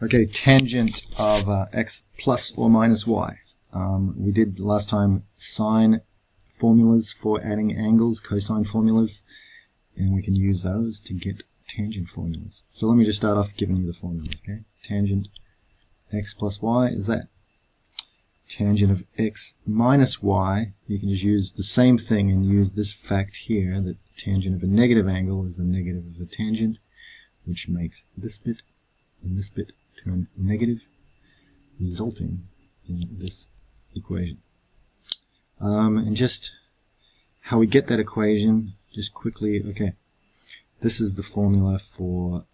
Okay, tangent of x plus or minus y. We did last time sine formulas for adding angles, cosine formulas, and we can use those to get tangent formulas. So let me just start off giving you the formulas, okay? Tangent x plus y is that. Tangent of x minus y, you can just use the same thing and use this fact here, that tangent of a negative angle is the negative of the tangent, which makes this bit and this bit turn negative, resulting in this equation. And just how we get that equation, just quickly, okay, this is the formula for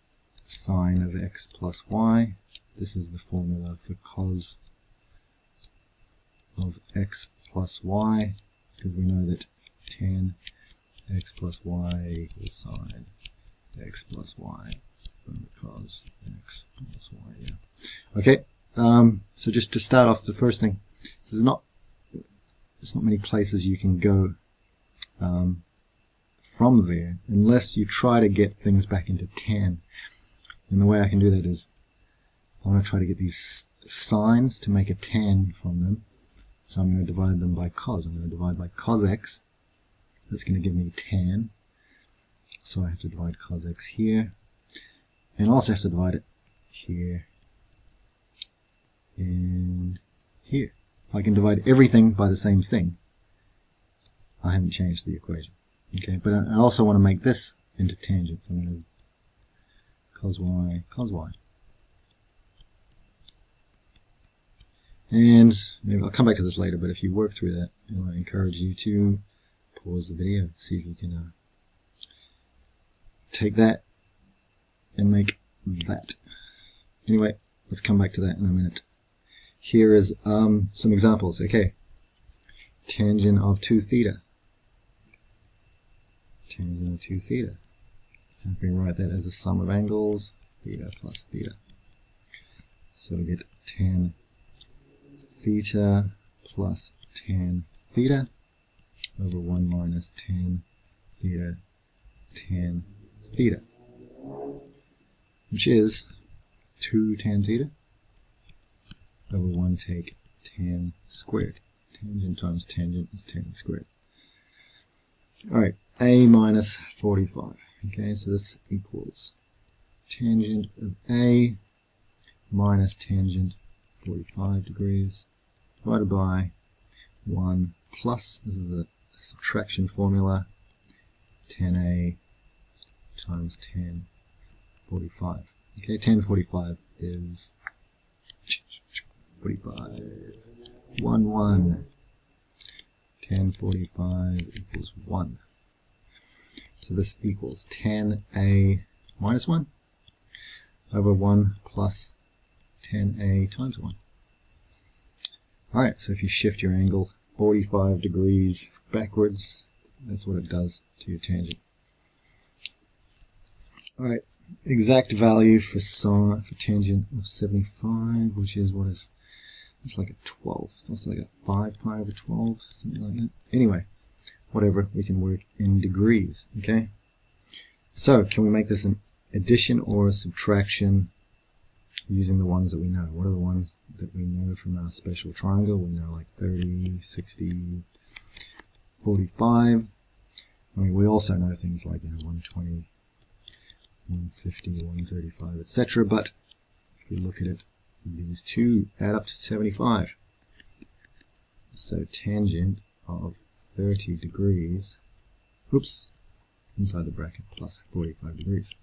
sine of x plus y. This is the formula for cos of x plus y, because we know that tan x plus y equals sine x plus y, and cos x plus y, yeah. Okay, so just to start off, the first thing, there's not many places you can go from there unless you try to get things back into tan. And the way I can do that is I want to try to get these sines to make a tan from them. So I'm going to divide them by cos. I'm going to divide by cos x. That's going to give me tan. So I have to divide cos x here. And also have to divide it here and here. If I can divide everything by the same thing, I haven't changed the equation. Okay, but I also want to make this into tangent. So I'm going to cos y. And maybe I'll come back to this later, but if you work through that, I encourage you to pause the video, see if you can take that and make that. Anyway, let's come back to that in a minute. Here is some examples. Okay, tangent of 2 theta. Tangent of 2 theta. I can write that as a sum of angles, theta plus theta. So we get tan theta plus tan theta over 1 minus tan theta, which is 2 tan theta over 1 take tan squared. Tangent times tangent is tan squared. Alright, a minus 45. Okay, so this equals tangent of a minus tangent 45 degrees divided by 1 plus, this is the subtraction formula, tan a times tan 45. Okay, tan 45 is 45. 1. Tan 45 equals 1. So this equals tan a minus 1 over 1 plus tan a times 1. Alright, so if you shift your angle 45 degrees backwards, that's what it does to your tangent. Alright, exact value for tangent of 75, which is, what is, it's like a 12. It's also like a 5 pi over 12, something like that. Anyway, whatever, we can work in degrees, okay? So, can we make this an addition or a subtraction using the ones that we know? What are the ones that we know from our special triangle? We know like 30, 60, 45. I mean, we also know things like 120, 150, 135, etc. But if we look at it, these two add up to 75. So tangent of 30 degrees, oops, inside the bracket, plus 45 degrees.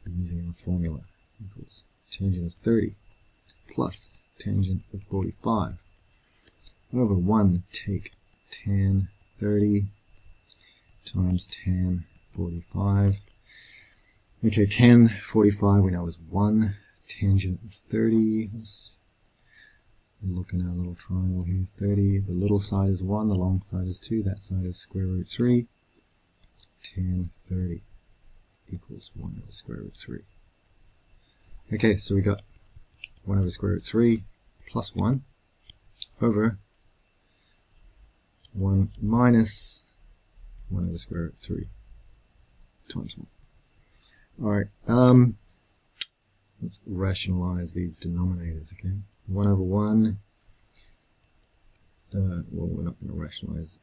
Using our formula equals tangent of 30 plus tangent of 45 over 1 take tan 30 times tan 45. Okay, tan 45 we know is 1. Tangent is 30. Let's look in our little triangle here. 30. The little side is 1. The long side is 2. That side is square root 3. Tan 30 equals 1 over square root 3. Okay, so we got 1 over square root 3 plus 1 over 1 minus 1 over square root 3 times 1. Alright, let's rationalize these denominators, okay? 1 over 1, well, we're not going to rationalize,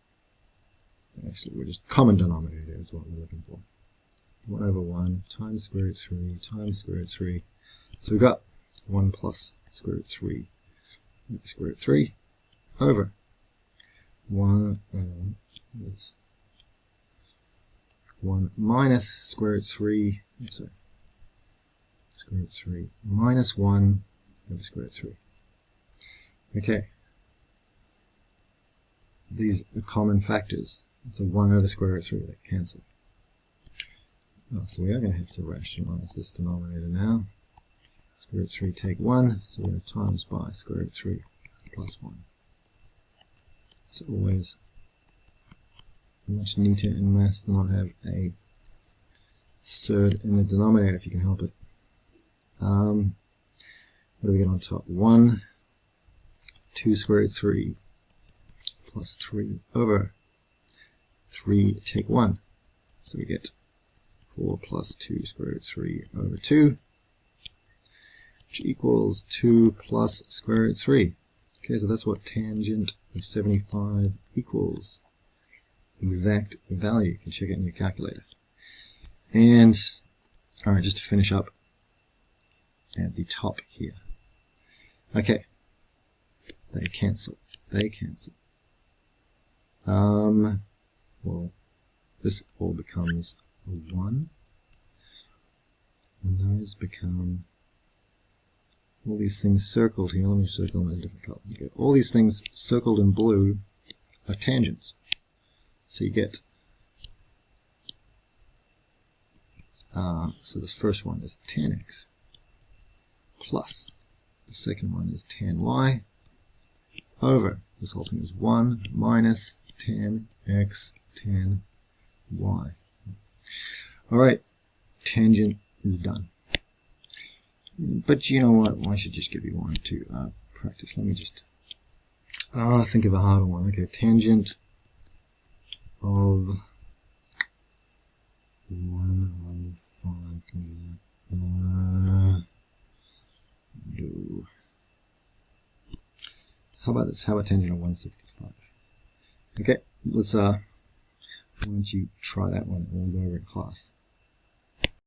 actually, we're just common denominator is what we're looking for. 1 over 1 times square root 3 times square root 3. So we've got 1 plus square root 3, square root 3 over 1, that's 1 minus square root 3, sorry, square root 3 minus 1 over square root 3. Okay, these are common factors. So 1 over square root 3, they cancel. So we are going to have to rationalize this denominator now. Square root 3 take 1, so we're going to times by square root 3 plus 1. It's always much neater in maths to not have a surd in the denominator if you can help it. What do we get on top? 1, 2 square root 3 plus 3 over 3 take 1. So we get 4 plus 2 square root 3 over 2, which equals 2 plus square root 3. Okay, so that's what tangent of 75 equals. Exact value. You can check it in your calculator. And, alright, just to finish up at the top here. Okay, they cancel. They cancel. Well, this all becomes a 1, and those become all these things circled here. Let me circle them in a different color. Okay. All these things circled in blue are tangents. So you get, so the first one is tan x plus the second one is tan y over, this whole thing is 1 minus tan x tan y. Alright, tangent is done. But you know what, I should just give you one to practice. Let me just think of a harder one. Okay, tangent of 115. No. How about this? How about tangent of 165? Okay, let's why don't you try that one and we'll go over in class.